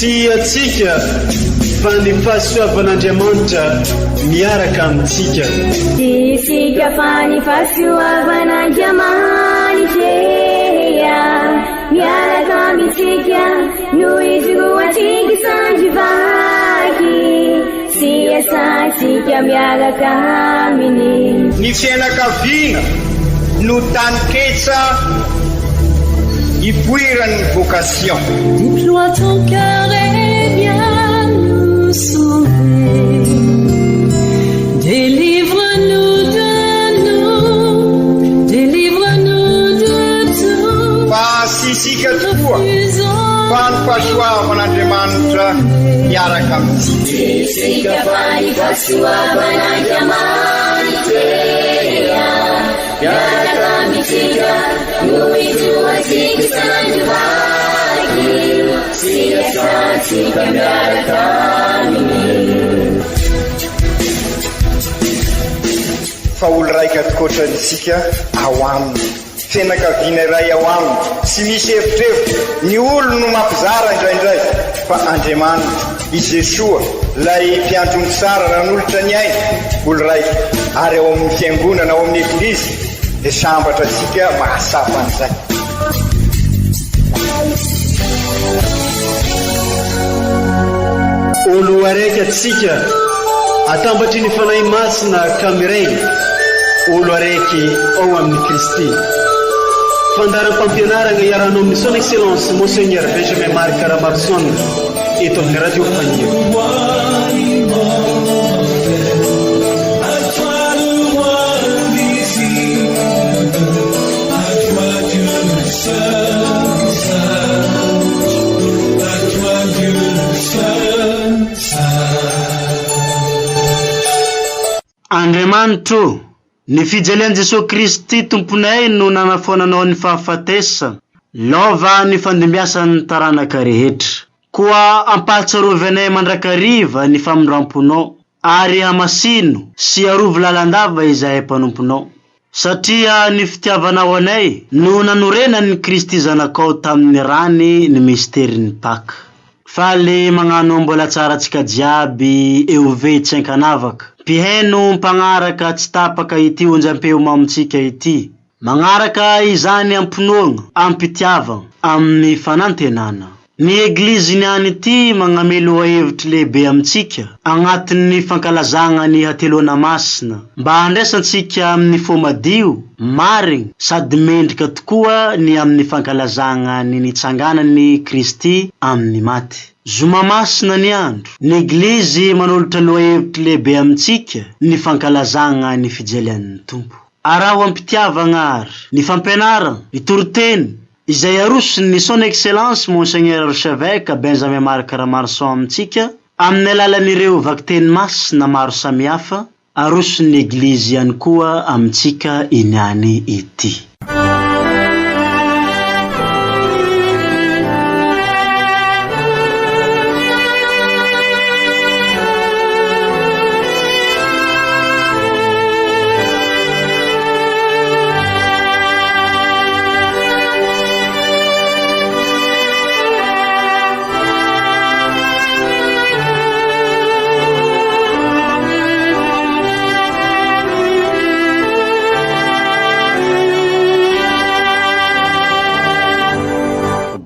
Tsy atsika fa ny fahasoavan'Andriamanitra miaraka amintsika. Isika fa ny fahasoavan'Andriamanitra miaraka amintsika noho izy roa tsika sandrivaky sy asantsika miaraka aminy. Ny fianakaviana no taniketsa ipoiran'ny vocation. Déploie ton cœur et viens nous sauver. Délivre-nous de nous, délivre-nous de tout. Fa sisika tokoa fa ny fahasoavan'Andriamanitra miaraka amintsika. Isika fa ny fahasoavan'Andriamanitra miaraka amintsika noho izy roa tsika sandrivaky sy asantsika miaraka aminy. Fa olo raika atikoatrantsika ao aminy, fianakaviana iray ao aminy, tsy misy efitrevitra. Ny olo no mampizara indraindray fa Andriamanitra i Jesoa lay mpiandrony tsara ran'olotra ny aina, olo raika. Ary ao amin'ny fiangonana, ao amin'ny eglizy dia sambatra antsika mahasapa an'izay. Olo araiky atsika atambatry ny fanahy masina kamiray, olo araiky ao amin'ny Kristy. Fandaram-pampianarana iarana amin'ny son excellence Monseigneur Benjamin Marc Caramarson eto amin'ny radio Fania. Andriamanitro, ny fijalian'i Jesosy Kristy tomponay no nanafonanao ny fahafatesa, lova ny fandimbiasan'ny taranaka rehetra. Koa ampahatsiarovinay mandrakariva ny famindramponao, ary hamasino sy arovo lalandava izay mpanomponao. Satria ny fitiavanao anay no nanorenan'ny Kristy zanakao tamin'ny rany ny misterin'ny Paka. Faly magnano mbola tsara tsika jiaby eo ve tsy ankanavaka. Mpiheno mpagnaraka tsy tapaka ity onjam-peo mamontsika ity. Magnaraka izany ampinoagna, ampitiavagna amin'ny fanantenana. Ny eglizy niany ity magnamelo hevitry lehibe amintsika agnatin'ny fankalazagna ny hateloana masina, mba handraisantsika amin'ny fomadio, marigny sady mendrika tokoa ny amin'ny fankalazagna ny nitsanganan'ny Kristy amin'ny maty. Zoma masina ny andro, ny eglizy manolotra lohahevitry lehibe amintsika ny fankalazagna ny fijalian'ny Tompo. Araho ampitiavagna ary ny fampianarana, ny toroteny izay arosony son excellence Monseigneur Archevêque Benjamin Marc Caramarson amintsika amin'ny alalan'ireo vakiteny masina maro samihafa, arosony eglizy ihany koa amintsika iniany ity.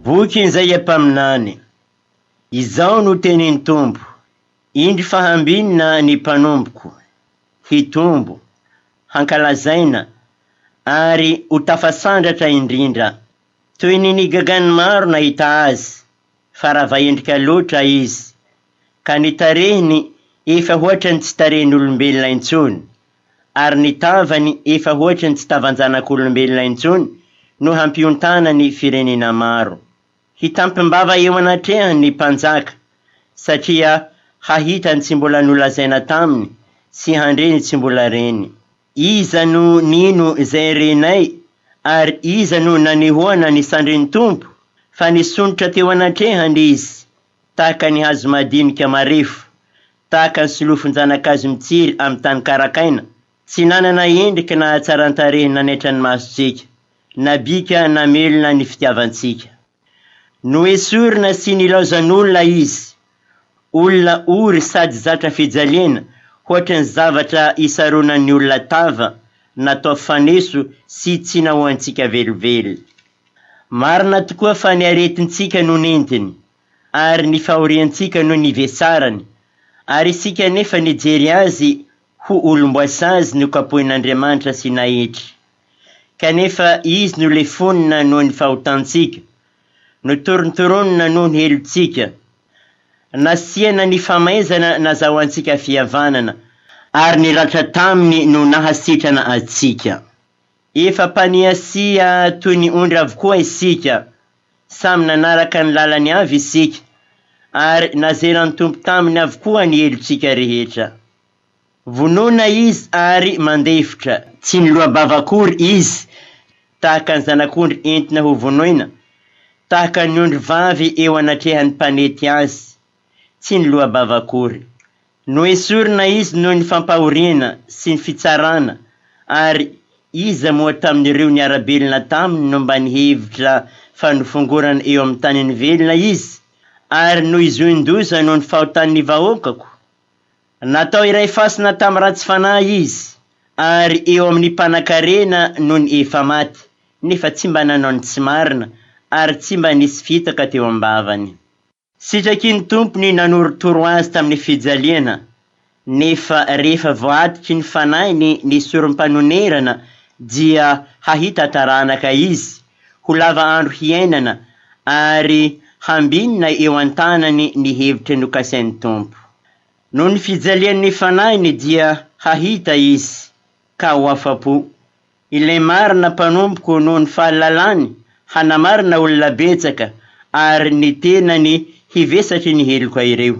Boky-nizay empaminany. Izao no tenin'ny Tompo, indry fahambinina ny mpanomboko, hitombo, hankalazaina, ary ho tafasandratra indrindra. Toy ny gagany maro nahita azy, fa raha vaendrika loatra izy, ka ny tarehiny efa hoatrany tsy tarehin'olombelona intsony, ary ny tavany efa hoatrany tsy tavan-janak'olombelona intsony, no hampiontana ny firenena maro. Hitampimbava eo anatrehany ny mpanjaka, satria hahitany tsy mbola nolazaina taminy, sy handreny tsy mbola reny. Iza no nino zay renay, ary iza no nanehoana ny sandrin'ny Tompo, fa nisonitra teo anatrehany izy, tahaka ny hazo madinika marefo, tahaka ny solofon-janakazo mitsiry amin'ny tany karakaina, tsy nanana endrika na tsaran-tarehy nanaitra ny masotsika, nabika namelona ny fitiavantsika. no esorina sy nilaozan'olona izy, olona ory sady zatra fijaliana, hoatry ny zavatra isaronan'ny olona tava, natao faneso sy tsy nahoantsika velively. Marina tokoa fa ny aretintsika no nentiny, ary ny fahoriantsika no nivesarany, ary isika nefa nijery azy ho olomboasazy no kapohin'Andriamanitra sy nahitry. Kanefa izy no lefonina noho ny fahotantsika, no torontoronina noho ny helontsika, nasiana ny famaizana nazahoantsika fihavanana, ary niratra taminy no nahasitrana atsika. Efa paniasia toy ny ondry avokoa isika, samy nanaraka ny lalany avy isika, ary nazeran'ny Tompo taminy avokoa ny helontsika rehetra. Vonona izy ary mandefitra, tsy ny loha-bavakory izy, tahaka ny zanak'ondry entina ho vonoina, tahaka ny ondry vavy eo anatrehan'ny mpanety azy, tsy ny loha-bavakory. No esorina izy noho ny fampahoriana sy ny fitsarana, ary iza moa tamin'ireo niarabelona taminy no mba nihevitra fanofongorana eo amin'ny tany nivelona izy, ary no izoin-doza noho ny fahotan'ny vahoakako. Natao iray fasina tamin'ny ratsy fanahy izy, ary eo amin'ny mpanan-karena no ny efa maty, nefa tsy mba nanao ny tsy marina, ary tsy mba nisy fitaka teo am-bavany. Sitraky ny Tompony nanorotoro azy tamin'ny fijaliana, nefa rehefa voatitry ny fanahiny ny sorom-panonerana dia hahita taranaka izy, ho lava andro hiainana, ary hambinina eo an-tanany ny hevitra nokasain'ny Tompo. Noho ny fijalian'ny fanahiny dia hahita izy, ka ho afa-po. Ilay marina mpanomboko noho ny fahalalany, hanamarina olona betsaka, ary ny tenany hivesatry ny heloko ireo.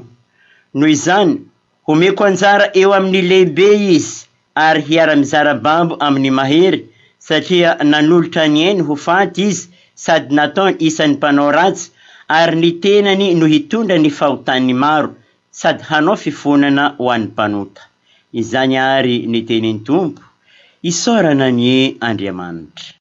Noho izany, homeko anjara eo amin'ny lehibe izy, ary hiara-mizara bambo amin'ny mahery, satria nanolotra ny ainy ho faty izy, sady nataony isan'ny mpanao ratsy, ary ny tenany no hitondra ny fahotan'ny maro, sady hanao fifonana ho an'ny mpanota. Izany ary ny tenin'ny Tompo, isaorana ny Andriamanitra.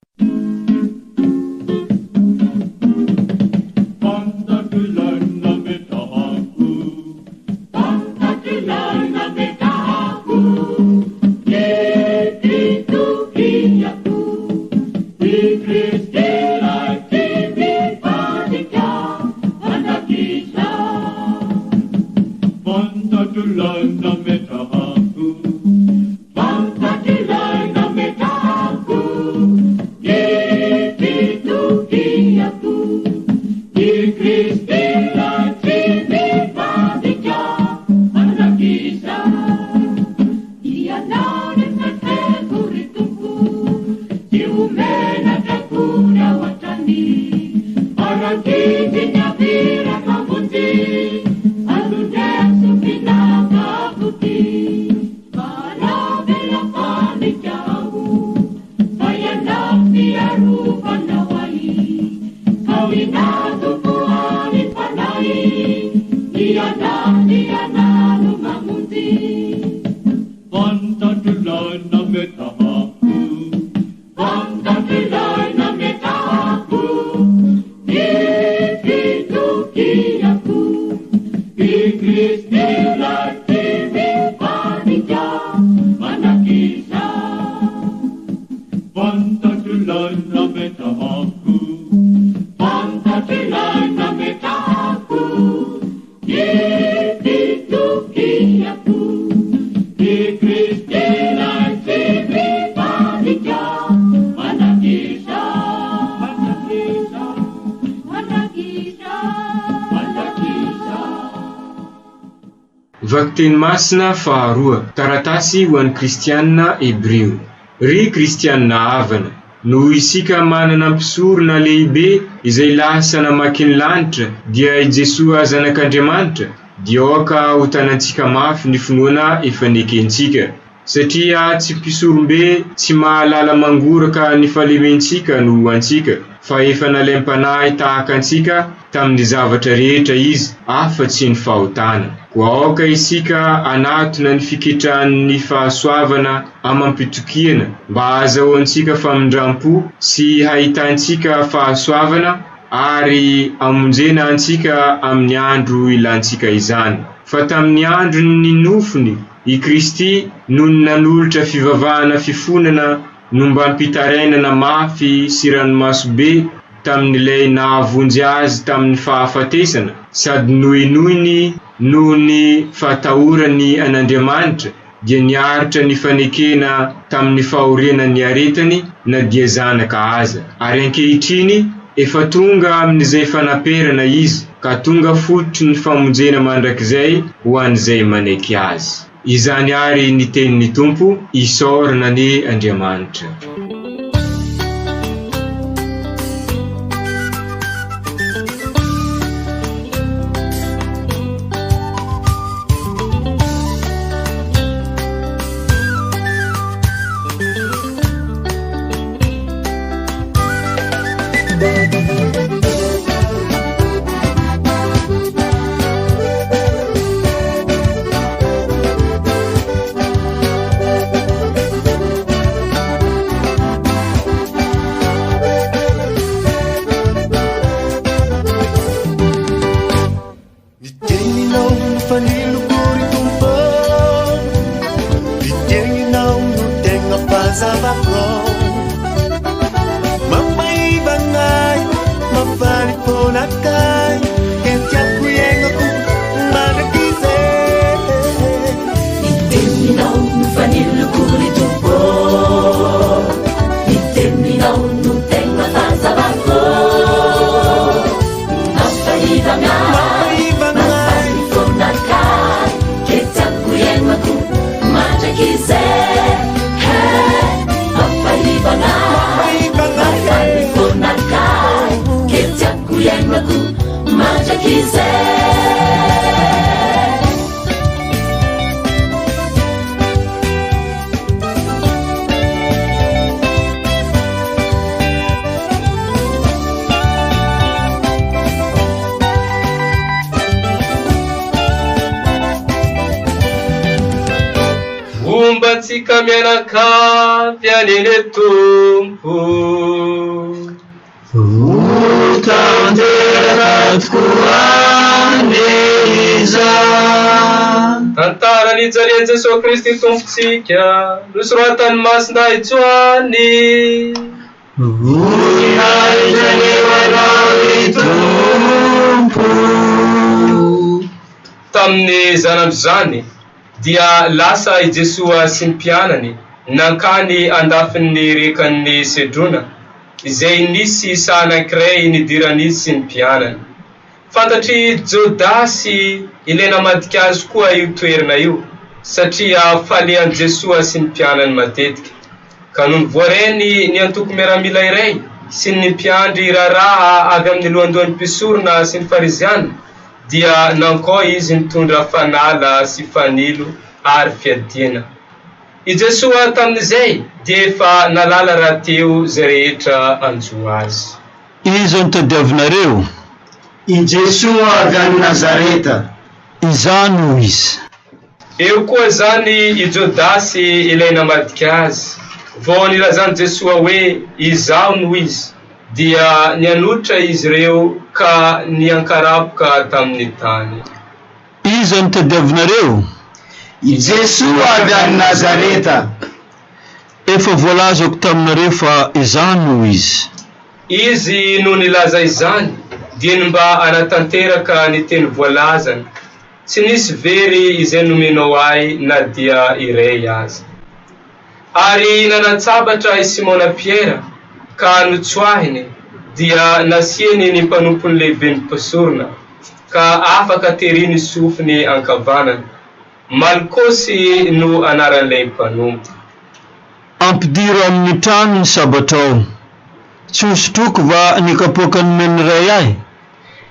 Vakteny masina faharoa, taratasy ho an'ny kristianina Hebreo. Ry kristianina havana, no isika manana mpisorona lehibe izay lasa namaky ny lanitra, dia i Jesoa zanak'Andriamanitra, dia aoka ho tanantsika mafy ny finoana efa nekentsika. Satria tsy mpisorombe tsy mahalala mangoraka ny falementsika no antsika, fa efa nalaim-panahy tahaka antsika tamin'ny zavatra rehetra izy, afa-tsy ny fahotana. Koa aoka isika anatona ny fiketran'ny fahasoavana amampitokiana, mba azahoantsika famindrampo sy hahitantsika fahasoavana ary amonjena antsika amin'ny andro ilantsika izany. Fa tamin'ny andro ny nofony i Kristy no nanolotra fivavahana fifonana no mba mpitarainana mafy sy ranomasobe tamin'ilay nahavonjy azy tamin'ny fahafatesana, sady nohinohiny noho ny fahatahorany an'Andriamanitra dia niaritra ny fanekena tamin'ny fahorenany aretany na dia zanaka aza. Ary ankehitriny efa tonga amin'izay fanaperana izy, ka tonga fototry ny famonjena mandrakizay ho an'izay maneky azy. Izany ary ny tenin'ny Tompo, isaorana ny Andriamanitra. Tsika mianakavy anene Tompo, tanteraka tokoa iza. Tantarany ijalia Jesosy Kristy Tompontsika, nosoratany Masina ijoany. Tamin'ny zanandro zany dia lasa i Jesosy sy ny mpianany nankany andafin'ny rekan'ny Sedrona, izay nisy saha anankiray nidiran'izy sy ny mpianany. Fantatry Jodasy ilay namadika azy koa io toerana io, satria falean'i Jesosy sy ny mpianany matetika. Ka noho voareny ny antoko miaramila iray sy ny mpiandry raraha avy amin'ny lohandohan'ny mpisorona sy ny fariziana, dia nankao izy nitondra fanala sy fanilo ary fiadiana. I Jesosy tamin'izay dia efa nalala rahateo zay rehetra anjo azy. Iza no tadiavinareo? I Jesosy avy any Nazareta. Izany hoy izy. Eo koa zany i Jodasy ilay namadika azy. Vao nilazany Jesosy hoe izao no izy, dia nianotra izy ireo ka niankarapoka tamin'ny tany. Iza no tadiavinareo? I Jesosy avy any Nazareta. Efa voalazako taminareo fa izany hoy izy. Izy no nilaza izany, dia mba anatanteraka ny teny voalazany. Tsy nisy very izay nomenao ahy na dia iray aza. Ary nanatsabatra i Simona Piera, ka notsoahiny, dia nasieny ny mpanompony lehibe ny mpisorona, ka afaka teriny sofiny ankavanana. Malkosy no anaran'ilay mpanompo. Ampidiro amin'ny trano ny sabatrao. Tsy hosotroko va nikapoakany men'iray ahy?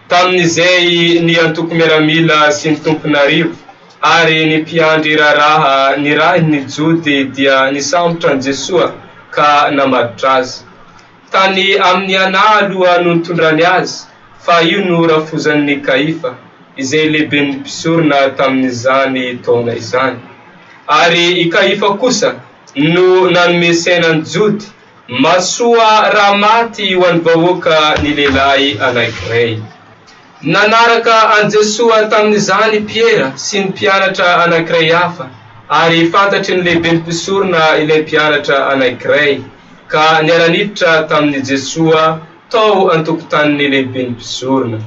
Tamin'izay ny antoko miaramila sy ny tompon'arivo, ary ny mpiandry raraha nirahiny ny jody dia nisambotra ny Jesosy ka namaditra azy. Tany amin'ny anahy aloha no nitondrany azy, fa io no rafozan'ny Kaifa, izay lehibe ny mpisorona tamin'izany taona izany. Ary i Kaifa kosa no nanomesaina ny jody, masoa raha maty ho an'ny vahoaka ny lehilahy anankiray. Nanaraka an Jesosy tamin'izany Piera sy ny mpianatra anankiray hafa, ary fantatry ny lehiben'ny mpisorona ilay mpianatra anankiray, ka niara-niditra tamin'ny Jesosy tao an-tokotanin'ny lehiben'ny mpisorona.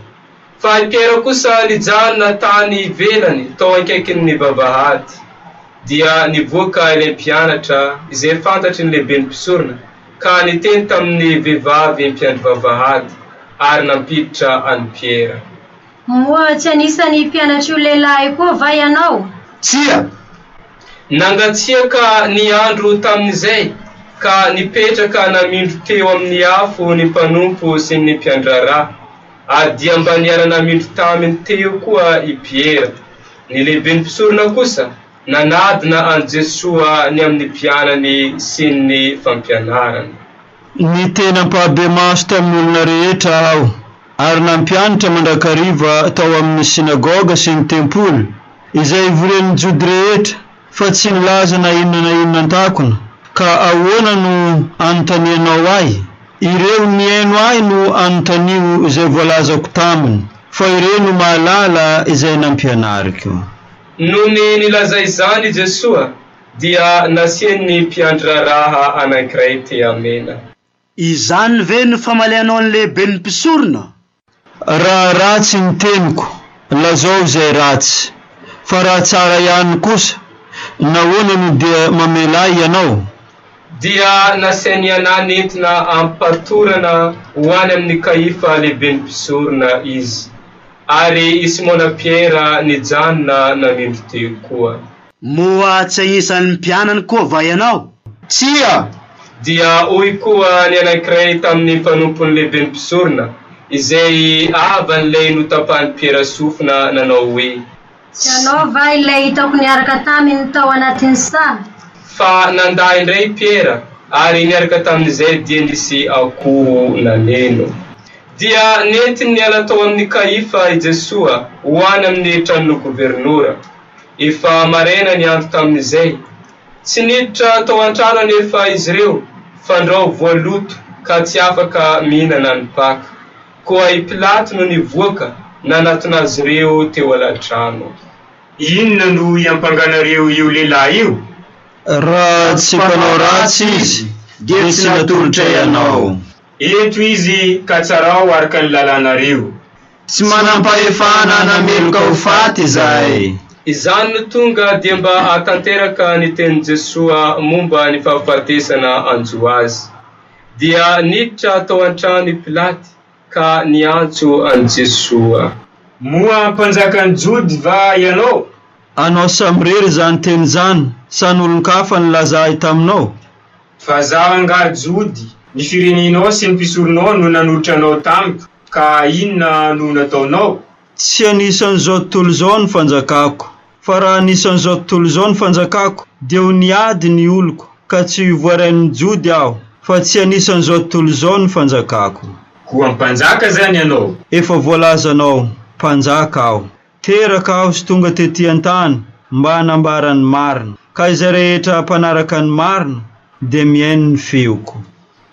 Fa i Piera kosa nijanona tany ivelany tao ankaikin'ny vavahady, dia nivoaka ilay mpianatra izay fantatry ny lehiben'ny mpisorona, ka niteny tamin'ny vehivavy mpiandry vavahady ary nampiditra an'i Piera. Moa tsy anisany mpianatra io lehilahy koa va ianao? Tsia! Nangatsiaka ny andro tamin'izay, ka nipetraka namindro teo amin'ny afo ny mpanompo sy ny mpiandrarà, ary dia mba niara-namindro taminy teo koa i Piera. Ny lehiben'ny mpisorona kosa nanadina an Jesosy ny amin'ny mpianany sy ny fampianarany. Ny tena mpabe maso tamin'olona rehetra aho, ary nampianatra mandrakariva tao amin'ny sinagoga sy ny tempoly, izay voren'ny Jody rehetra, fa tsy nilaza na inona an-takona. Ka ahoana no anontanianao ahy? Ireo mihaino ahy no anontanio izay voalazako taminy, fa ireo no mahalala izay nampianariko. Noho ny nilazay izany Jesosy, dia nasiany mpiandrarà anankiray te amena. Izany ve no famalianao ny lehiben'ny mpisorona? Raha ratsy ny teniko, lazao izay ratsy, fa raha tsara ihany kosa, nahoana no dia mamela ahy ianao? Dia nasiany anahy nentina ampatorana ho any amin'ny Kaifa lehiben'ny mpisorona izy, ary i Simona Piera nijanona namindro teo koa. Moa tsy agnisan'ny mpianany koa va ianao? Tsia! Dia hoy koa ny anankiray tamin'ny mpanompon'ny lehiben'ny mpisorona, izay avan'ilay notapahan'i Piera sofina nanao hoe, Tsy anao va ilay hitako niaraka taminy tao anatin'ny sa? fa nandà indray Piera, ary niaraka tamin'izay dia nisy akoho naneno. Dia nentiny niala tao amin'ny Kaifa i Jesosy ho any amin'ny tranon'ny gobernora. Efa maraina ny andro tamin'izay, tsy niditra tao an-trano anefa izy ireo, fandrao voaloto ka tsy afaka mihinana ny paka. Koa i Pilato no nivoaka nanatona azy ireo teo ala-trano. Inona no iampanganareo io lehilahy io? Raha tsy mpanao ratsy izy, dia tsy natolotra ianao. Eto izy ka tsarao araka ny lalànareo. Tsy manampahefana nameloka ho faty izahay. Izany no tonga dia mba hatanteraka ny tenin'i Jesosy momba ny fahafatesana anjo azy. Dia niditra tao an-trano i Pilaty ka niantso an Jesosy. Moa mpanjakan'ny Jody va ianao? Anao samrery zany teny zany, sa n'olon-kafa nilazay taminao? Fa zaho angary Jody, ny firenenao sy ny mpisoronao no nanolotra anao tamiko, ka inona no nataonao? Tsy anisan'izao tontolo izao ny fanjakako, fa raha anisan'izao tontolo izao ny fanjakako, dia ho niady ny oloko, ka tsy voarain'ny Jody aho, fa tsy anisan'izao tontolo izao ny fanjakako. Koa mpanjaka zany ianao? Efa voalazanao, mpanjaka aho. Teraka aho sy tonga tetỳ an-tany mba hanambarany marina, ka izay rehetra mpanaraka ny marina dia mihaino ny feoko.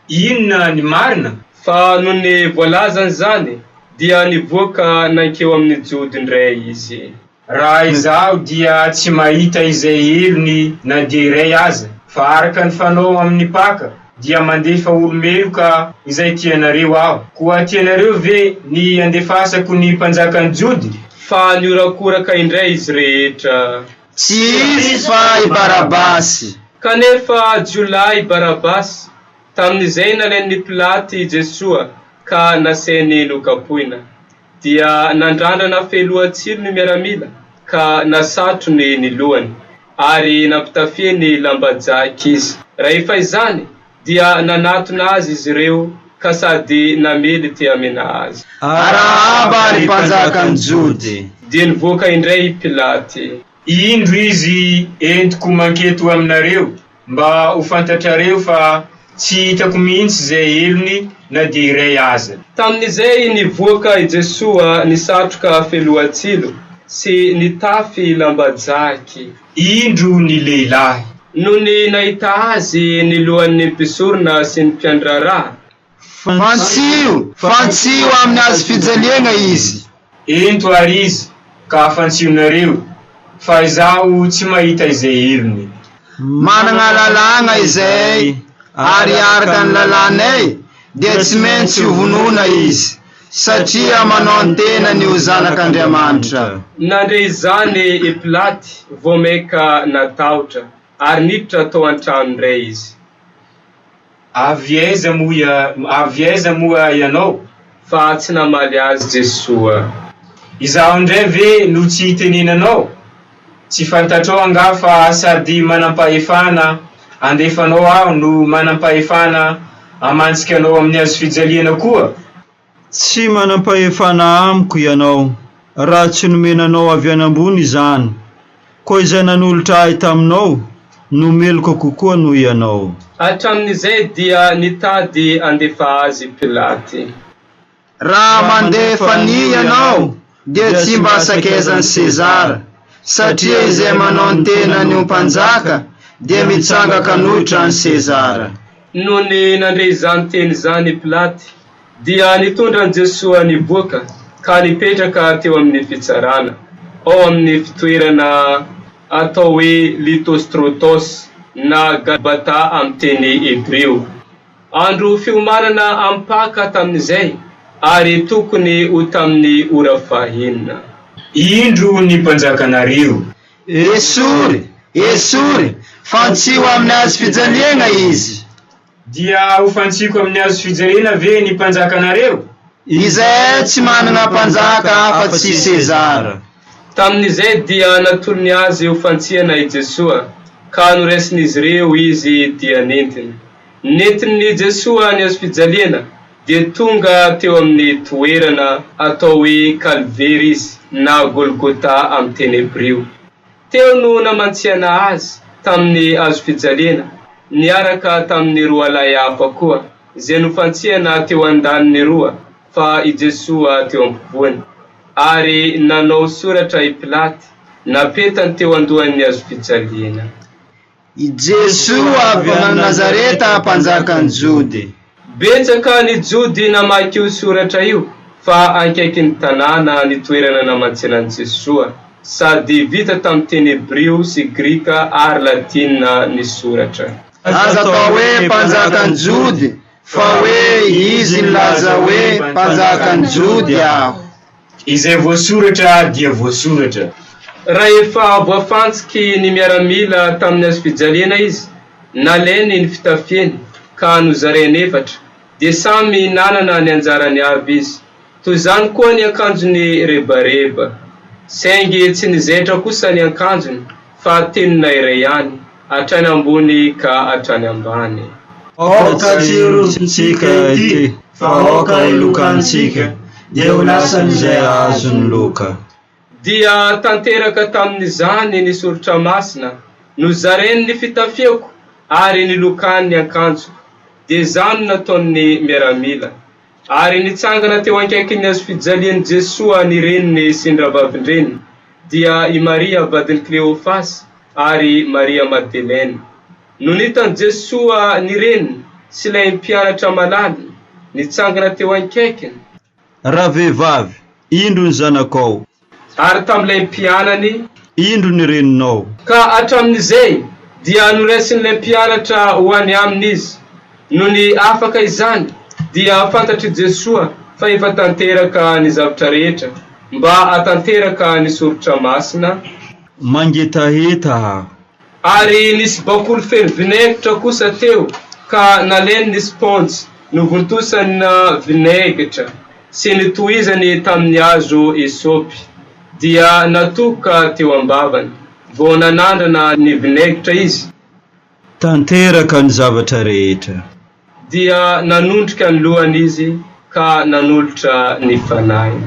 Inona ny marina? Fa noho ny voalazany zany, dia nivoaka nankeo amin'ny Jody indray izy. Raha izaho dia tsy mahita izay elony na dia iray aza, fa araka ny fanao amin'ny paka, dia mandefa olomeloka izay tianareo aho. Koa tianareo ve ny andefasako ny mpanjakan'ny Jody? Fa niorakoraka indray izy rehetra. Tsy izy fa i Barabasy. Kanefa jiolahy Barabasy, tamin'izay nalain'ny Pilaty Jesosy ka nasainy nokapohina. Dia nandrandrana feloatsilo ny miaramila, ka nasatrony ny lohany, ary nampitafiany lambajaky izy. Rehefa izany, dia nanatona azy izy ireo, ka sady namely te amena azy. Arahaba ny mpanjakan'ny Jody. Dia nivoaka indray Pilaty. Indro izy entiko manketo aminareo, mba ho fantatrareo fa tsy hitako mihitsy zay elony na dia iray aza. Tamin'izay nivoaka i Jesosy nisatroka feloatsilo sy nitafy lambajaky. Indro ny lehilahy. no ny nahita azy ny lohan'ny mpisorona sy ny mpiandrarà. Fantsio amin'ny hazo fijaliana izy. Ento ary izy ka fantsionareo, fa izaho tsy mahita izay heriny. Manana lalàna izay, ary araka ny lalànay dia tsy maintsy hovonona izy, satria manao ny tenany ho zanak'Andriamanitra. Nandray izany i Pilaty vao maika natahotra, ary niditra tao an-trano indray izy. Avy aiza moa ianao? Fa tsy namaly azy Jesoa. Izaho indray ve no tsy hiteninanao? Tsy fantatrao anga fa sady manampahefana andefanao aho no manampahefana amantsikanao amin'ny hazo fijaliana koa? Tsy manampahefana amiko ianao, raha tsy nomenanao avy any ambony izany. Koa izay nanolotra ahy taminao, nomeloko kokoa noho ianao. Hatramin'izay dia nitady andefa azy Pilaty. Raha mandefa ny ianao dia tsy mba sakezan'ny Sezara, satria izay manao ny tenany ho mpanjaka dia mitsangaka nohitra ny Sezara. Noho ny nandray izany teny izany Pilaty, dia nitondra Jesoa niboaka ka nipetraka teo amin'ny fitsarana, ao amin'ny fitoerana atao hoe Litostrotos na Gabata amin'ny teny Hebreo. Andro fiomanana ampaka tamin'izay, ary tokony ho tamin'ny ora fahaenina. Indro ny mpanjakanareo. Esory, fantsio amin'ny hazo fijaliana izy. Dia ho fantsiko amin'ny hazo fijaliana ve ny mpanjakanareo? Izay tsy manana mpanjaka afa-tsy Sezara. Tamin'izay dia natolony azy ho fantsiana i Jesoa, ka noresin'izy ireo izy dia nentiny. Nentin'ny Jesoa ny hazo fijaliana, dia tonga teo amin'ny toerana atao hoe Kalveris na Golgota amin'ny teny Hebreo. Teo no namantsiana azy tamin'ny hazo fijaliana, niaraka tamin'ny roa lahy hafa koa, izay nofantsiana teo andaniny roa, fa i Jesoa teo ampovoany. Ary nanao soratra i Pilaty, napetany teo andohan'ny hazo fijaliana. I Jesoa avy any Nazareta mpanjakan'ny Jody. Betsaka ny Jody namaky io soratra io, fa ankaiky ny tanàna ny toerana namantsiana an'i Jesoa, sady vita tamin'ny teny Hebreo sy Grika ary Latina ny soratra. Aza atao hoe mpanjakan'ny Jody, fa hoe izy nilaza hoe mpanjakan'ny Jody aho. Izay voasoratra dia voasoratra. Raha efa voafantsiky ny miaramila tamin'ny hazo fijaliana izy, nalainy ny fitafiany ka nozarainy efatra, dia samy nanana ny anjarany avy izy. Toy izany koa ny akanjony rebareba. Saingy tsy nizaitra kosa ny akanjony, fa tenona iray ihany, hatrany ambony ka hatrany ambany. Aoka tsirontsika ity, fa aoka ilokantsika, dia ho lasan'izay azony loka. Dia tanteraka tamin'izany ny soratra masina, nozarainy ny fitafiako ary nilokany ny akanjoko, dia izany nataony miaramila. Ary nitsangana teo ankaiky ny hazo fijalian'i Jesoa ny reniny sy ny ravavin-dreniny, dia i Maria vadin'i Kleofasy ary Maria Magdalena. No nitan'i Jesoa ny reniny sy ilay mpianatra malala, nitsangana teo ankaikiny. Ravehivavy, indro ny zanakao. Ary tamin'ilay mpianany, indro ny reninao. Ka hatramin'izay dia noresin'ilay mpianatra ho any aminy izy. No ny afaka izany, dia fantatry Jesoa fa efa tanteraka ny zavatra rehetra, mba hatanteraka ny soratra masina. Mangetaheta. Ary nisy bakoly feno vinaigitra kosa teo, ka nalainy ny sponge, novontosany na vinaigitra, sy nitohizany tamin'ny hazo esopy, dia natoka teo ambavany, vao nanandrana ny vinaigitra izy. Tanteraka ny zavatra rehetra. Dia nanondrika ny lohany izy, ka nanolotra ny fanahy.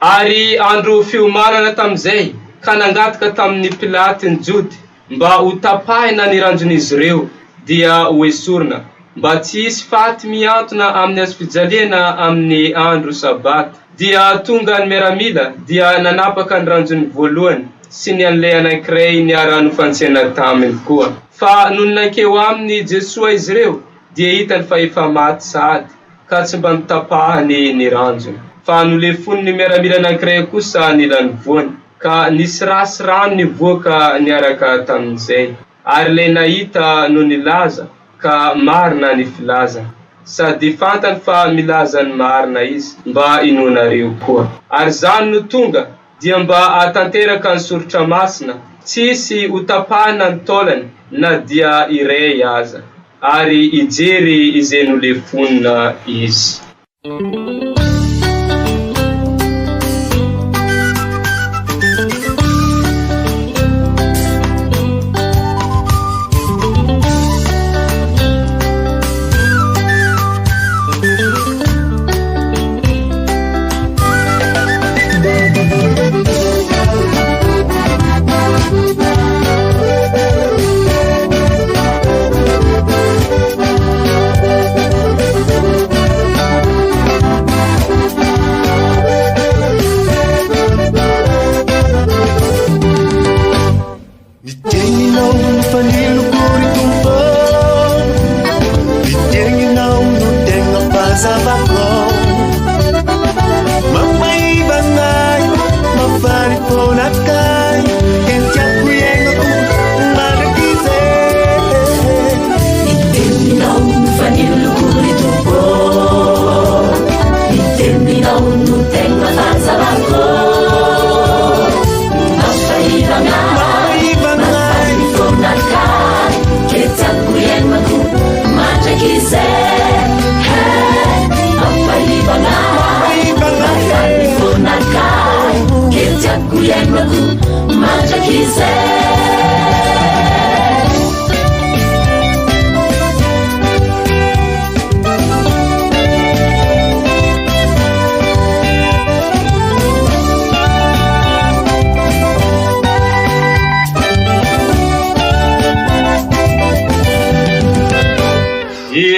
Ary andro fiomanana tamin'izay, ka nangataka tamin'ny Pilaty ny Jody, mba ho tapahina ny ranjon'izy ireo, dia ho esorina. mba tsy hisy faty miantona amin'ny azo fijaliana amin'ny andro sabata. Dia tonga ny miaramila dia nanapaka ny ranjony voalohany sy ny an'ilay anankiray niarano fantsena taminy koa. Fa noho nankeo aminy Jesosy izy ireo dia hitany fa efa maty sady ka tsy mba mitapahany ny ranjony. Fa nolefony ny miaramila anankiray kosa nilany voany ka nisy rasy rano nivoaka niaraka tamin'izay. Ary ilay nahita no nilaza ka marina ny filaza. Sady fantany fa milaza ny marina izy mba inonareo koa. Ary zany no tonga dia mba atanteraka ny soritra masina, tsisy utapahana ny taolany na dia iray aza. Ary ijery izay nolefonina izy.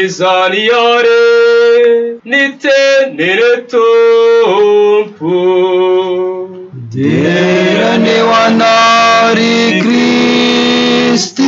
Izaniare nitenere tompo derane wanari Kristi.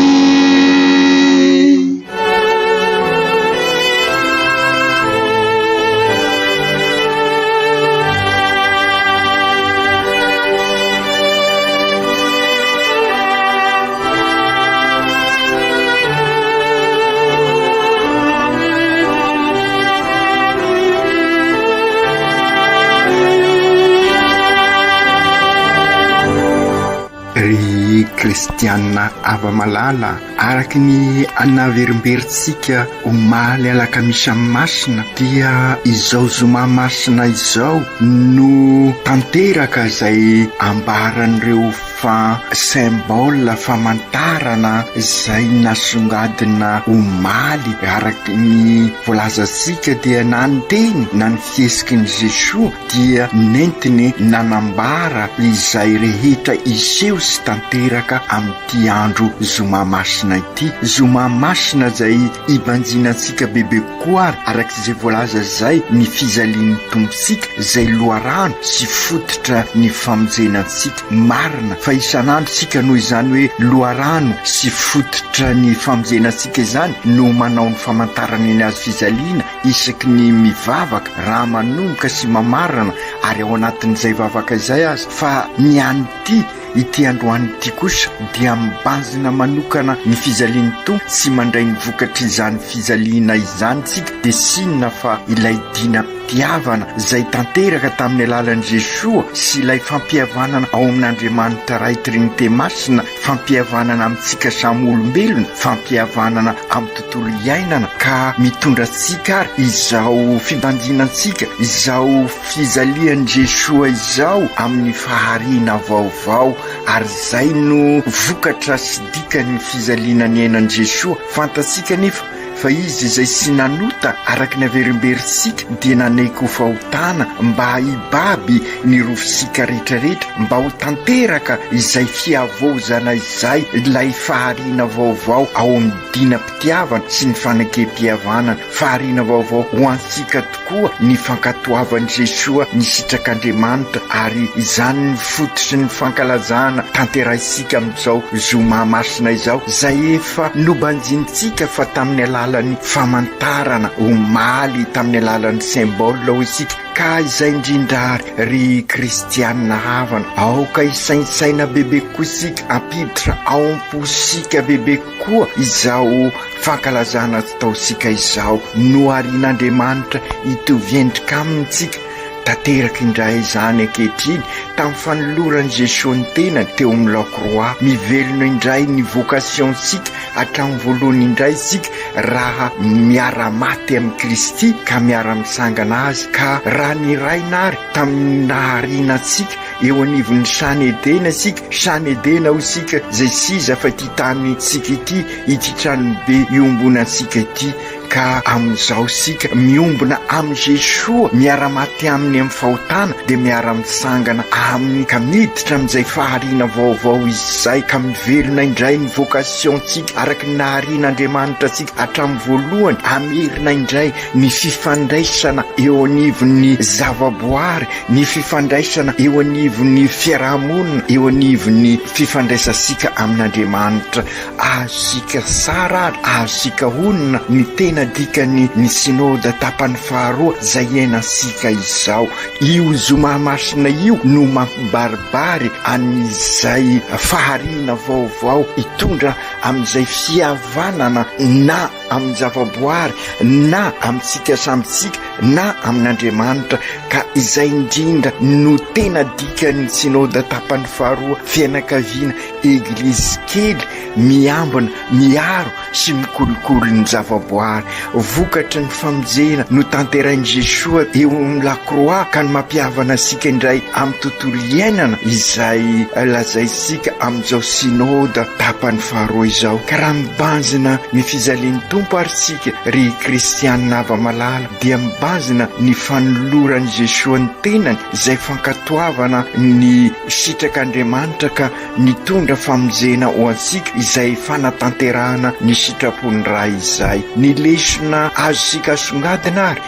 Kristianina ava-malala araky ny anaverimberitsika omaly alakamisy amin'ny masina dia izao zoma masina izao no tanteraka zay ambaran'ireo fa symbole famantarana zay nasongadina omaly araky ny volazantsika dia naniteny na ny fiesikin'i Jesosy dia nentiny nanambara izay rehetra iseho sy tanteraka amin'ity andro zoma masina ity. Zoma masina zay ibanjinantsika bebe koa araky zay voalaza zay ny fizalian'ny tompontsika zay loharano sy fototra ny famonjenantsika. Marina fa isan'andro sika noho izany hoe loharano sy fototra ny famonjenantsika izany no manao ny famantarana ny azy fizaliana isaky ny mivavaka raha manomboka sy mamarana ary ao anatin'izay vavaka izay azy. Fa ny an'ity ity androany ity kosa dia mibanjina manokana ny fizalian'ny tompo sy mandray ny vokatry izany fizaliana izany tsika dia sinona fa ilay dinam-pitiavana zay tanteraka tamin'ny alalan'i Jesosy sy ilay fampihavanana ao amin'Andriamanitra ray Trinité masina, fampihavanana amintsika samy olombelona, fampihavanana amin'ny tontolo iainana ka mitondrantsika ary izao fibanjinantsika izao fizalian'i Jesosy izao amin'ny fahariana vaovao. Ary zay no vokatra sy dikany fizaliana ny ainan'i Jesosy. Fantatsika nefa fa izy izay sy nanota araky ny averimberisika dia nanaiky ho fahotana mba hibaby ny rofosika rehetrarehetra mba ho tanteraka izay fiavozana izay ilay fahariana vaovao ao amin'ny dina-pitiavana sy ny fanakempihavanana. Fahariana vaovao ho antsika tokoa ny fankatoavan'i Jesoa ny sitrak'Andriamanitra, ary izany ny fototry ny fankalazana tanteraisika amin'izao zoma masina izao, izay efa nobanjintsika fa tamin'ny alalan'ny famantarana omaly, tamin'ny alalan'ny symbole ho isika. Ka izay indrindrary ry kristianina havana, aoka isainsaina bebe koisika, ampiditra ao am-posika bebe koa izao fankalazana taosika izao, no arian'Andriamanitra hitoviendrika amintsika. Tanteraka indray izany ankehitriny tamin'ny fanoloran'i Jesosy ny tenany teo amin'ny la croix. Mivelona indray ny vocationtsika hatramin'ny voalohany indray isika raha miara-maty amin'ny Kristy ka miara-misangana azy, ka raha niraina ary tamin'ny naharianantsika eo anivon'ny Sany Edena isika. Sany Edena ho isika izay siza fa ity tany sika ity, ity tranobe iombonantsika ity, ka amin'izao sika miombona amin'ny Jesosy, miara-maty aminy amin'ny fahotana dia miara-misangana aminy, ka miditra amin'izay fahariana vaovao izay, ka mivelona indray ny vocationtsika araky ny naharian'Andriamanitra tsika hatramin'ny voalohany, amerina indray ny fifandraisana eo anivon'ny zavaboary, ny fifandraisana eo anivon'ny fiarahamonina, eo anivon'ny fifandraisasika amin'Andriamanitra. Azosika sara ary azosika onina ny tena dikany ny sinôda tapany faharoa zay iainasika izao. Io zoma masina io no mampibaribary an'izay fahariana vaovao hitondra amin'izay fihavanana na amin'ny zavaboary na amintsika samitsika na amin'Andriamanitra, ka izay indrindra no tena dikany sinôda tapany faharoa, fianakaviana eglizy kely miambina, miaro sy mikolokolo ny zavaboary. Vokatry ny famonjena no tanterain'i Jesosy eo amin'ny la croix, ka ny mampiavana asika indray amin'ny tontolo iainana izay lazaisika amin'izao sinôda tapany faharoa izao. Ka raha mibanjina ny fizalian'ny Tompo ary sika ry kristianina ava-malala dia mibanjina ny fanoloran'i Jesosy ny tenany izay fankatoavana ny sitrak'Andriamanitra ka nitondra famonjena ho antsika izay fanatanterahana ny sitrapony ray izay. Ny lesona azosika asongadina ary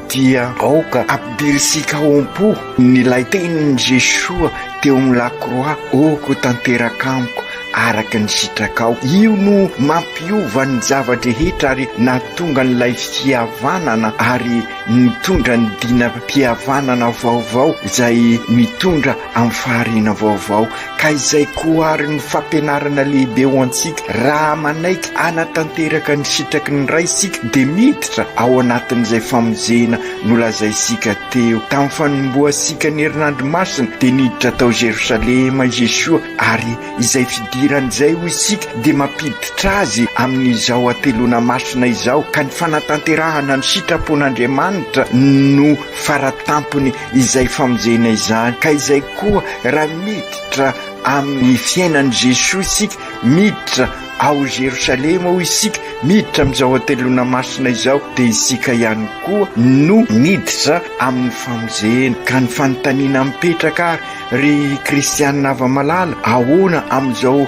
dia aoka ampidirisika ao am-po nylay tenin'i Jesosy teo amin'ny la croix, oko tanteraka amiko araky ny sitrakao. Io no mampiova ny zavadrehetra ary natonga n'ilay fihavanana ary mitondra ny dina-pihavanana vaovao izay mitondra amin'ny fahariana vaovao. Ka izay koa ary ny fampianarana lehibe ho antsika, raha manaiky anatanteraka ny sitraky ny ray isika dia miditra ao anatin'izay famonjena nolazaisika teo. Tamin'ny fanomboasika ny herinandro masina dia niditra tao Jerosalema Jesosy, ary izay fidiran'izay ho isika dia mampiditra azy amin'izao atelona masina izao, ka ny fanatanterahana ny sitrapon'Andriamanitra no faratampony izay famonjena izany. Ka izay koa raha miditra amin'ny fiainan'i Jesosy isika, miditra ao Jerosalema ho isika, miditra amin'izao atelona masina izao, dia isika ihany koa no miditra amin'ny famonjena. Ka ny fanontaniana mipetraka ary ry kristianina ava-malala, ahoana amin'izao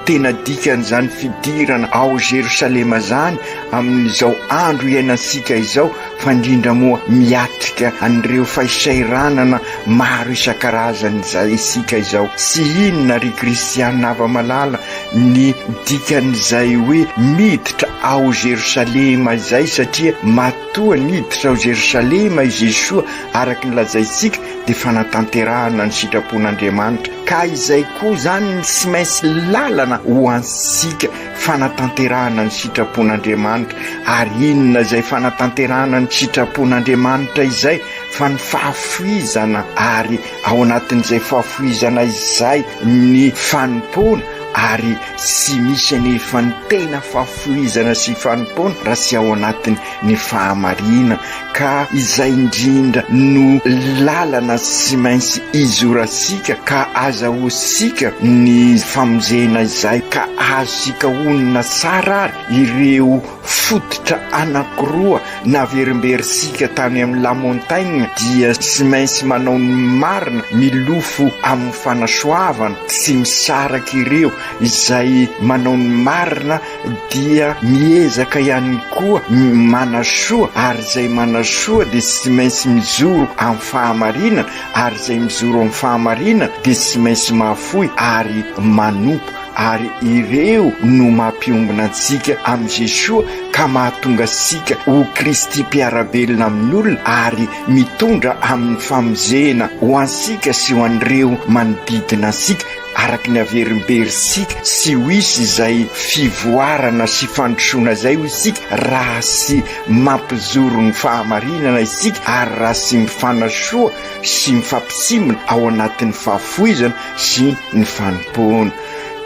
tena dikan'izany fidirana ao Jerosalema zany amin'izao andro iainantsika izao, fa indrindra moa miatrika an'ireo fahisairanana maro isan-karazany izay isika izao. Sy inona ry kristianina ava-malala ny dikan'izay hoe miditra ao Jerosalema izay, satria matoa niditra ao Jerosalema i Jesosy araky ny lazaisika dia fanatanterahana ny sitrapon'Andriamanitra. Ka izay koa zany sy maintsy lalana ho ansika fanatanterahana ny sitrapon'Andriamanitra. Ary inona izay fanatanterahana ny sitrapon'Andriamanitra izay? Fa ny fahafoizana, ary ao anatin'izay fahafoizana izay ny fanompona, ary sy misy anefa ny tena fahafoizana sy fanompona raha sy ao anatiny ny fahamarina. Ka izay indrindra no lalana sy maintsy izorasika, ka azahoasika ny famonjena izay, ka azosika onina tsara ary ireo fototra anakiroa naverimberisika tany amin'ny La Montagne dia tsy maintsy manao ny marina milofo amin'ny fanasoavana sy misaraka ireo izay manao ny marina dia miezaka ihany koa manasoa ary izay manasoa dia tsy maintsy mijoro amin'ny fahamarinana ary izay mijoro amin'ny fahamarinana dia tsy maintsy mahafoy ary manompo ary ireo no mampiombona antsika amin'ny Jesosy ka mahatonga antsika ho Kristy mpiarabelona amin'olona ary mitondra amin'ny famonjena ho ansika sy ho an'ireo manodidina ansika araky ny averimberisika sy ho isy izay fivoarana sy fandrosoana zay ho isika raha sy mampizoro ny fahamarinana isika ary raha sy mifanasoa sy mifampisimina ao anatin'ny fahafoizana sy ny fanompoana.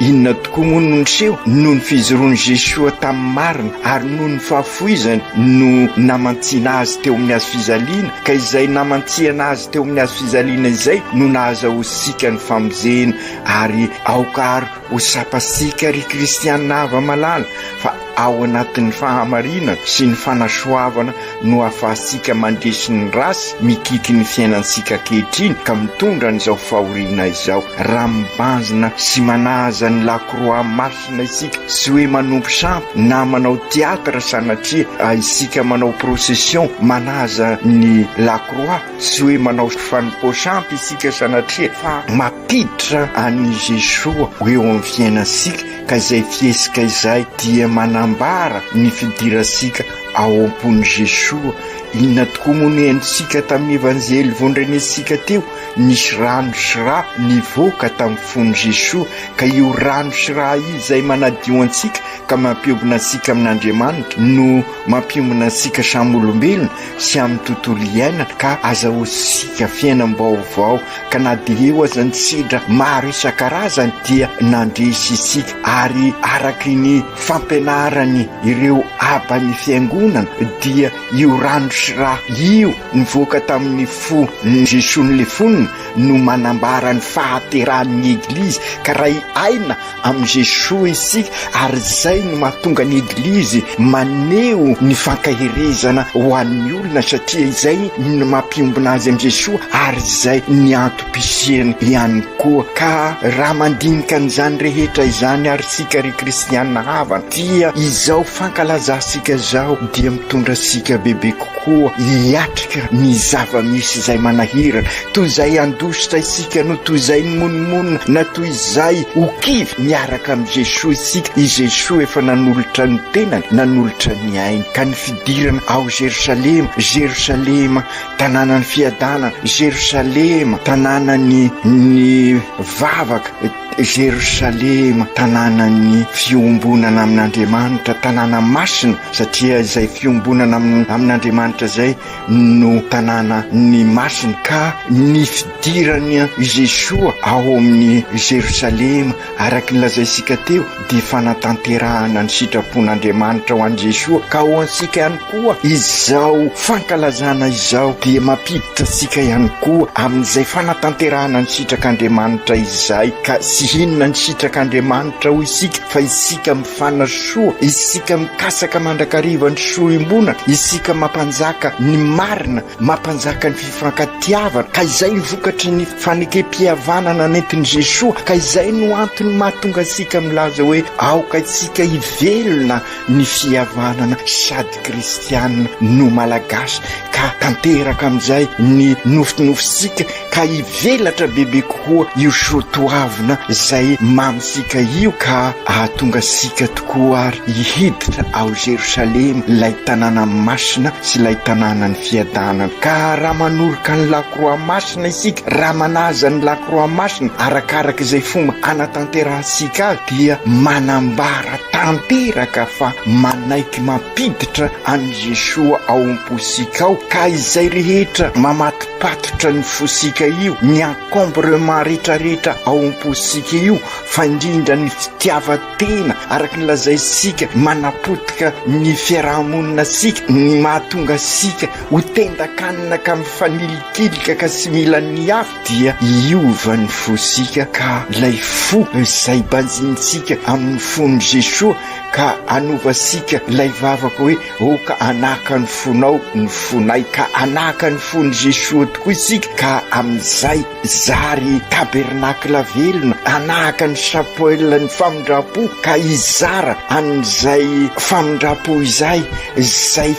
Inona tokoa moa no niseho noho ny fijoroan'i Jesosy tamin'ny marina ary noho ny fahafoizany no namantsiana azy teo amin'ny hazo fijaliana ka izay namantsiana azy teo amin'ny hazo fijaliana izay no nahazahoantsika ny famonjena ary aokary ho sapasika ry kristianina ava malala fa ao anatin'ny fahamarinana sy ny fanasoavana no ahafahantsika mandresy ny rasy mikiky ny fiainantsika ankehitriny ka mitondra n'izao fahoriana izao raha mibanjina sy manaza ny lakroa masina isika sy hoe manompo sampy na manao teatra sanatria isika manao procession manaza ny lakroa sy hoe manao fanompo sampy isika sanatria fa mapiditra an'i Jesosy eo amin'ny fiainansika ka izay fiesika izay dia manambara ny fidiransika ao am-pony Jesosy. Inona tokoa moa no haintsika tamin'ny evanjely vondranesika teo nisy rano sy rà nivoaka tamin'ny fony Jesosy ka io rano sy rà izay manadio antsika ka mampiombona antsika amin'Andriamanitra no mampiombona antsika samy olombelona sy amin'ny tontolo iainana ka azahoantsika fiainam-baovao ka na dia eo aza ny sidra maro isan-karazany dia nandresy isika ary araky ny fampianarany ireo abany fiangonana dia io rano sy rà io nivoaka tamin'ny fo ny Jesosy ny le fonina no manambara ny fahaterahan'ny eglizy ka raha aina amin'ny Jesosy isika ary zay no mahatonga ny eglizy maneho ny fankahirezana ho an'ny olona satria izay no mampiombona azy amin'ny Jesosy ary zay ny antom-pisiany ihany koa ka raha mandinika an'izany rehetra izany ary sika ry kristianina havana dia izao fankalazasika zao dia mitondra sika bebe kokoa hiatrika ny zava-misy izay manahirana toy izay andositra isika no toy izay monimonna na toy izay okivy miaraka amin'ny Jesosy isika i Jesosy efa nanolotra ny tenany nanolotra ny ainy ka ny fidirana ao Jerosalema tanànany fiadanana Jerosalema tanànany ny vavaka Jerosalema tanànany fiombonana amin'Andriamanitra tanàna masina satria izay fiombonana amin'Andriamanitra zay no tanàna ny masina ka ny fidirany Jesosy ao amin'ny Jerosalema araky nylazaisika teo dia fanatanterahana ny sitrapon'Andriamanitra ho an'i Jesosy ka ho ansika ihany koa izao fankalazana izao dia mampiditra sika ihany koa amin'izay fanatanterahana ny sitrak'Andriamanitra izay ka inona ny sitrak'Andriamanitra ho isika fa isika mifanasoa isika mikasaka mandrakariva ny soa-imbonana isika mampanjaka ny marina mampanjaka ny fifankatiavana ka izay ny vokatry ny fanekem-pihavanana nentin'i Jesosy ka izay no antony mahatonga isika milaza hoe aoka isika hivelona ny fihavanana sady kristianina no malagasy ka tanteraka amin'izay ny nofinofisika ka hivelatra bebe kokoa io soatoavina izay mamysika io ka ahatonga sika tokoa ary hihiditra ao Jerosalema ilay tanàna masina sy ilay tanàna ny fiadanana ka raha manoroka ny lakroa masina isika raha manaza ny lakroa masina arakaraka izay fomba anatanterahasika azy dia manambara tanteraka fa manaiky mampiditra an'i Jesosy ao am-posika ao ka izay rehetra mamatopatotra ny fosika io ny encombrement rehetrarehetra ao am-posika antsika io fa indrindra ny fitiavatena araky ny lazaisika manapotika ny fiarahamonina sika ny mahatonga sika ho tendakanina ka mifanilikilika ka sy mila ny afo dia iovan'ny fosika ka lay fo izay banjinsika amin'ny fony Jesoa ka anovasika lay vavaka hoe ka anaka ny fonao ny fonay ka anaka ny fony Jesoa tokoa isika ka am'izay zary tabernakla velona anaka ny chapeau ny famindrapo ka izara an'izay famindrapo izay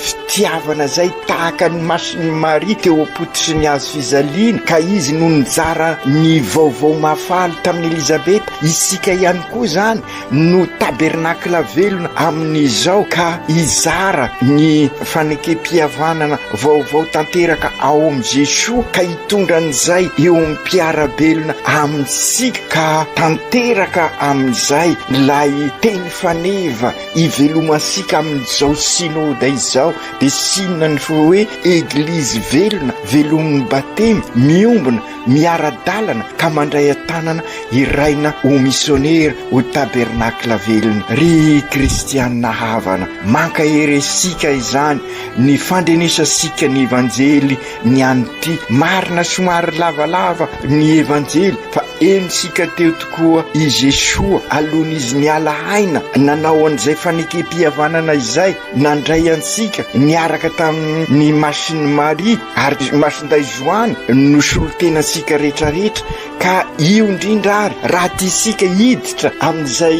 fitiavana zay tahaka ny masiny Maria teo apototry ny azo fizaliana ka izy no nijara ny vaovao mafaly tamin'ny Elizabeta isika ihany koa zany no tabernakla velona amin'izao ka izara ny fanekempihavanana vaovao tanteraka ao am Jesoa ka hitondra an'izay eo am mpiarabelona amintsika ka tanteraka amin'izay lay teny faneva ivelomasika amin'izao sinoda izao de sinona ny hoe eglizy velona velomin'ny batemy miombona miara-dalana ka mandray atanana iraina ho missionnaire ho tabernakla velona ry kristianina havana manka eresika izany ny fandrenesasika ny evanjely ny anty marina somary lavalava ny evanjely fa enisika teo tokoa i Jesoa alohan'izy niala aina nanao an'izay fanekempihavanana izay nandray ansika niaraka tamin'ny masiny Maria ary masinday Joany nosolotena-sika rehetrarehetra ka io indrindra ary raha tisika hiditra amin'izay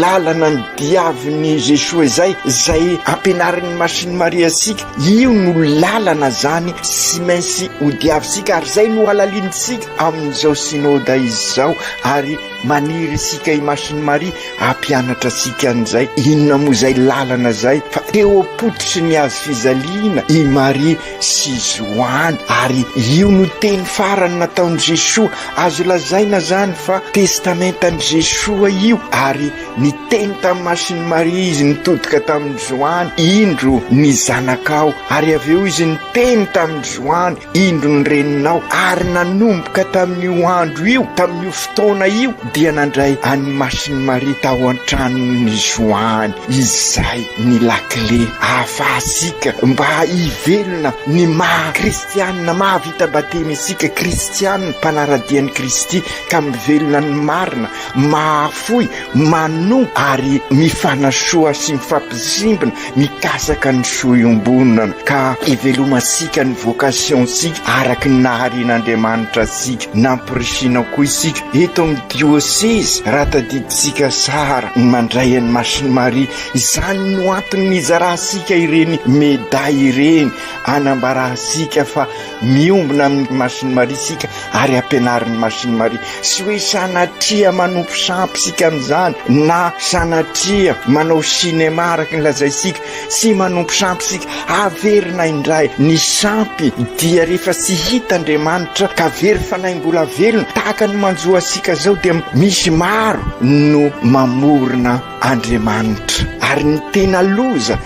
lalana ny diavin'ny Jesoa izay ampianarin'ny masiny Maria sika io no lalana zany sy mainsy ho diavisika ary zay no halalinisika amin'izao sinoda izao ary maniry sika i masiny Maria ampianatra sika an'izay inona moa zay lalana zay fa teo apototry ny azo fizaliana i Maria sy Joany ary io no teny farany nataon'i Jesoa azo lazaina zany fa testamentan'i Jesoa io ary ny teny tamin'ny masiny Maria izy nitodika tamin'i Joany indro ny zanakao ary aveo izy niteny tamin'i Joany indro ny reninao ary nanomboka tamin'io andro io tamin'io fotoana io dia nandray any masiny Maria tao an-tranon'ny Joany izay ny lakle ahafahasika mba hivelona ny maha kristianina mahavita batemy isika kristianina mpanaradian'i Kristy ka mivelona ny marina mahafoy mano ary mifanasoa sy mifampisimbona mikasaka ny soiombonana ka ivelomasika ny vocation sika araky ny naharin'Andriamanitra sika nampirisina koa isika eto amin'ny diocese raha tadiditsika sara ny mandray an'ny masiny Maria izany no antony nizarahasika ireny meday ireny anambarahasika fa miombona amin'ny masiny Maria sika ary ampianarin'ny masiny Maria sy hoe sanatria manompo sampy sika amin'izany na sanatria manao sinema araky ny lazaisika sy manompo sampy sika averina indray ny sampy dia rehefa sy hita Andriamanitra ka very fanahy mbola velona tahaka ny manjoa sika zao dia misy maro no mamorona Andriamanitra ary ny tena loza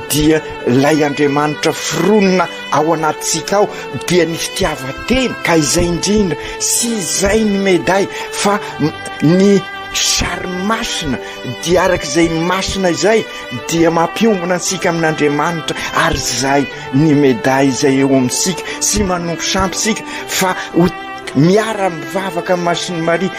dia lay Andriamanitra fironona ao anatsika ao dia ny fitiavatena ka izay indrindra sy izay ny meday fa ny sary masina dia arak'izay masina izay dia mampiombona ansika amin'Andriamanitra ary zay ny meday izay eo amintsika sy manompo sampy sika fa miara mivavaka amin'ny masiny Maria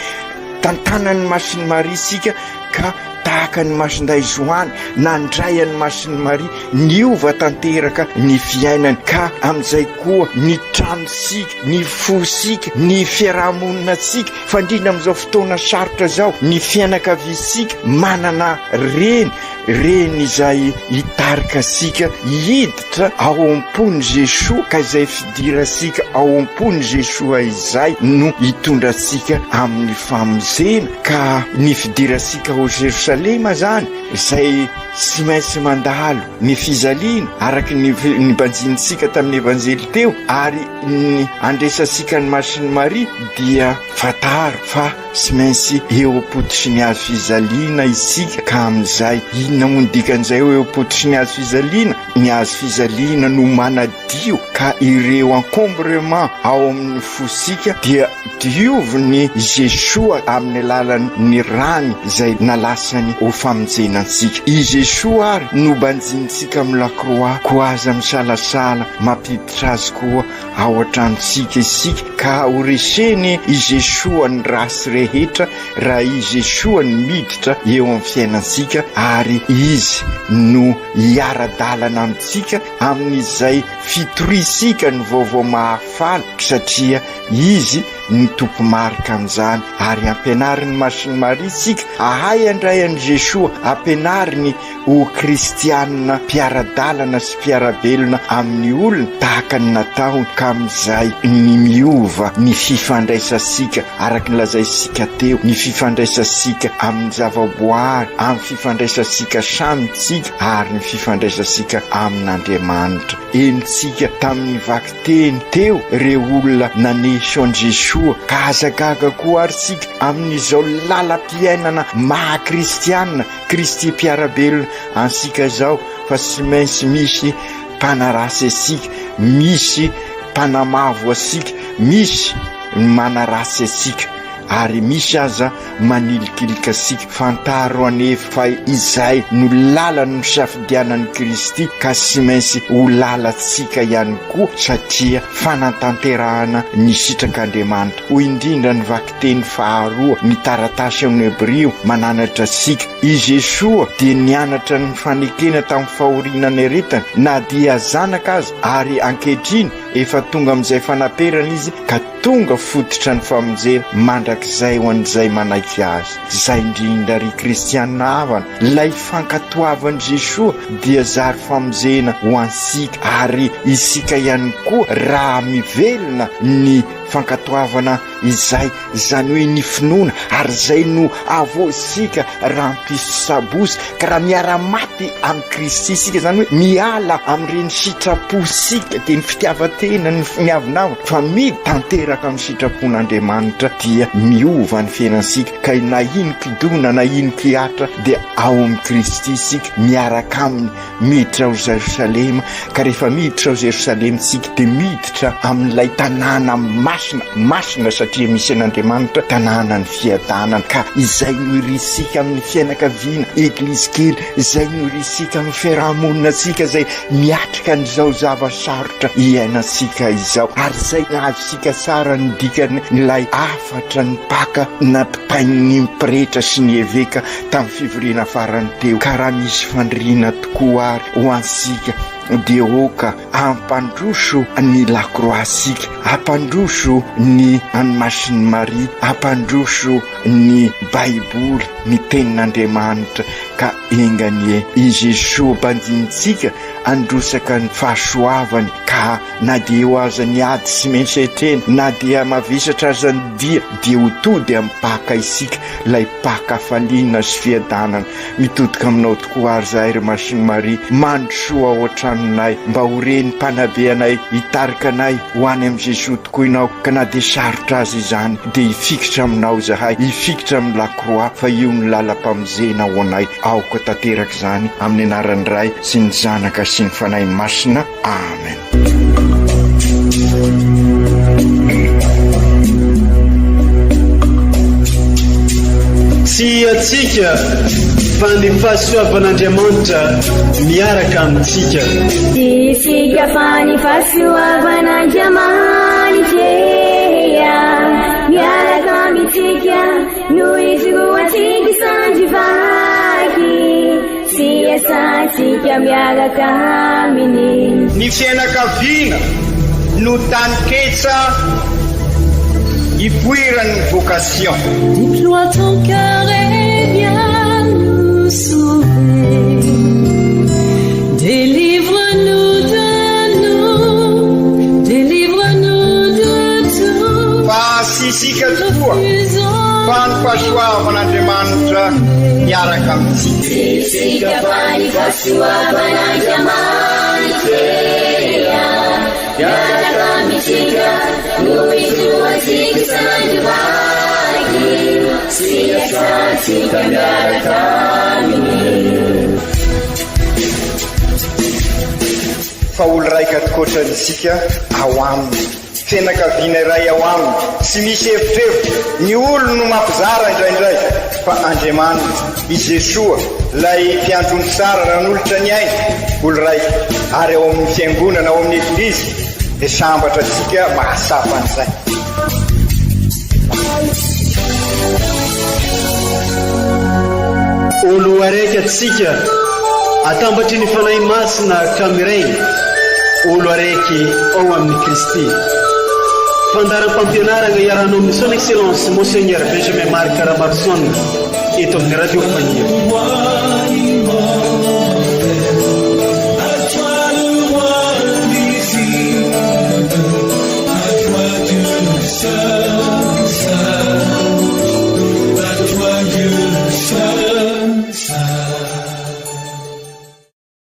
tantanan'ny masiny Maria sika ka tahaka ny masinday Joany nandray an'ny masiny Maria niova tanteraka ny fiainany ka amin'izay koa ny tranosika ny fosika ny fiarahamonina sika fa indrindra amin'izao fotoana sarotra zao ny fianakaviasika manana reny izay hitarika sika hiditra ao am-pony Jesoa ka izay fidirasika ao am-pony Jesoa izay no hitondra sika amin'ny famonjena ka ny fidirasika ao Jerusalema Jerosalema zany izay tsy maintsy mandalo ny fizaliana araky ny banjinitsika tamin'ny evanjely teo, ary ny andresasika ny Masiny Maria dia fataro fa tsy maintsy eo ampotosy ny hazo fizaliana isika. Ka amin'izay inona moa ny dikan'izay eo ampotosy ny hazo fizaliana? Ny hazo fizaliana no manadio ka ireo encombrement ao amin'ny fosika dia dioviny Jesoa amin'ny alalan'ny rany izay nalasany ho famonjenantsika. I Jesoa ary no banjinitsika amin'ny lakroa, ko aza misalasala mampiditra azy koa ao an-tranontsika isika. Ka horeseny i Jesoa ny rasy rehetra raha i Jesoa ny miditra eo amin'ny fiainantsika, ary izy no hiara-dalana amintsika amin'izay fitorisika ny vaovao mahafaly, satria izy ny tompo marika amin'izany. Ary ampianariny Masiny Maria sika ahay andray an'i Jesoa, ampianariny ho kristianina mpiara-dalana sy mpiara-belona amin'ny olona tahaka ny nataony. Ka amin'izay ny miova ny fifandraisasika araky ny lazaisika teo, ny fifandraisasika amin'ny zavaboary, amin'ny fifandraisasika samitsika, ary ny fifandraisasika amin'Andriamanitra. Enitsika tamin'ny vaky teny teo reo olona nanesy an Jesoa, ka azagaga koa ary sika amin'izao lalam-piainana maha-kristianina, Kristy mpiara-belona ansika zao, fa tsy maintsy misy mpanarasy asika, misy mpanamavo asika, misy manarasy asika, ary misy aza manilikilika asika. Fantaro anefa fa izay no lalany nosafidianan'i Kristy, ka tsy maintsy ho lalantsika ihany koa, satria fanatanterahana ny sitrak'Andriamanitra. Ho indrindra ny vaky teny faharoa ny taratasy amin'ny Hebreo mananatra asika. I Jesoa dia nianatra ny fanekena tamin'ny fahorinany aretany, na dia zanaka azy, ary ankehitriny efa tonga amin'izay fanaperana izy, ka tonga fototra ny famonjena mandrakizay ho an'izay manaiky azy. Zay indrindra ry kristianina havana, lay fankatoavan'i Jesoa dia zary famonjena ho ansika, ary isika ihany koa raha mivelona ny fankatoavana izay, zany hoe ny finoana, ary zay no avosika raha mpiso sabosy, ka raha miara-maty amin'ny Kristy sika, zany hoe miala amin'ireny sitraposika dia ny fitiavatena ny miavinavina, fa midy tanteraka amin'ny sitrapon'Andriamanitra dia miova ny fiainansika. Ka na ino kidona na ino kiatra dia ao amin'ny Kristy sika miaraka aminy miditra ao Jerosalema. Ka rehefa miditra ao Jerosalema sika dia miditra amin'ilay tanàna masina, satria misy an'Andriamanitra tanàna ny fiadanana. Ka izay no irisika amin'ny fianakaviana eglizy kely, izay no irisika amin'ny fiarahamoninatsika izay miatrika an'izao zava-sarotra iainantsika izao. Ary izay azosika tsara ny dikany nilay afatra ny paka nampipain'ny mpirehetra sy ny eveka tamin'ny fivoriana farany teo. Ka raha misy fandriana tokoa ary ho ansika dia oka ampandroso ny lakroasika, ampandroso ny Masiny Maria, ampandroso ny Baiboly, ny tenin'Andriamanitra. Ka enganie i Jesoa banjinitsika androsaka ny fahasoavany, ka na dia ho aza ny ady sy maintsy etrena, na dia mavesatra aza ny dia ho tody amin'ny paka isika, lay paka faliana sy fiadanana. Mitodika aminao tokoa ary zahay ry Masiny Maria, mandrosoa ao an-tranonay, mba ho reny mpanabe anay hitarika anay ho any amin'ny Jesoa tokoa ianao. Ka na dia sarotra azy izany dia hifikitra aminao zahay, hifikitra amin'ny lakroa, fa io ny lalam-pamonjena ho anay. Aoka tanteraka izany amin'ny anaran'ny Ray sy ny Zanaka sy ny Fanahy Masina. Amen. Tsy atsika fa ny fahasoavan'Andriamanitra miaraka amintsika. Isika fa ny fahasoavan'Andriamanitra miaraka amintsika, noho izy roatsika sandrivaky, sy asantsika miaraka aminy. Ny fianakaviana no tany-ketsa ipoiran'ny vocation. Déploie ton cœur et viens nous sauver. Délivre-nous de nous, délivre-nous de tout. Fa sisika tokoa, fa fahasoavan'Andriamanitra miaraka amintsika fany fahasoavan'Andriamanitra miaraka amintsika no isoatsika sandrovaky siasatsika miaraka aminy. Fa olo raika atikoatrantsika ao aminy, fianakaviana iray ao aminy, tsy misy hevitrevitra. Ny olo no mampizara indraindray, fa Andriamanitra i Jesoa lay mpiandrony tsara ranolotra ny ainy, olo raika. Ary ao amin'ny fiangonana, ao amin'ny eglizy dia sambatra antsika mahasapa an'izay. Olo araiky atsika atambatry ny fanahy masina Cameroun, olo araiky ao amin'ny Kristy. Fandaram-pampianarana iarahanao amin'ny son excellence Monseigneur Benjamin Marc Caramarson eto amin'ny radio Fania.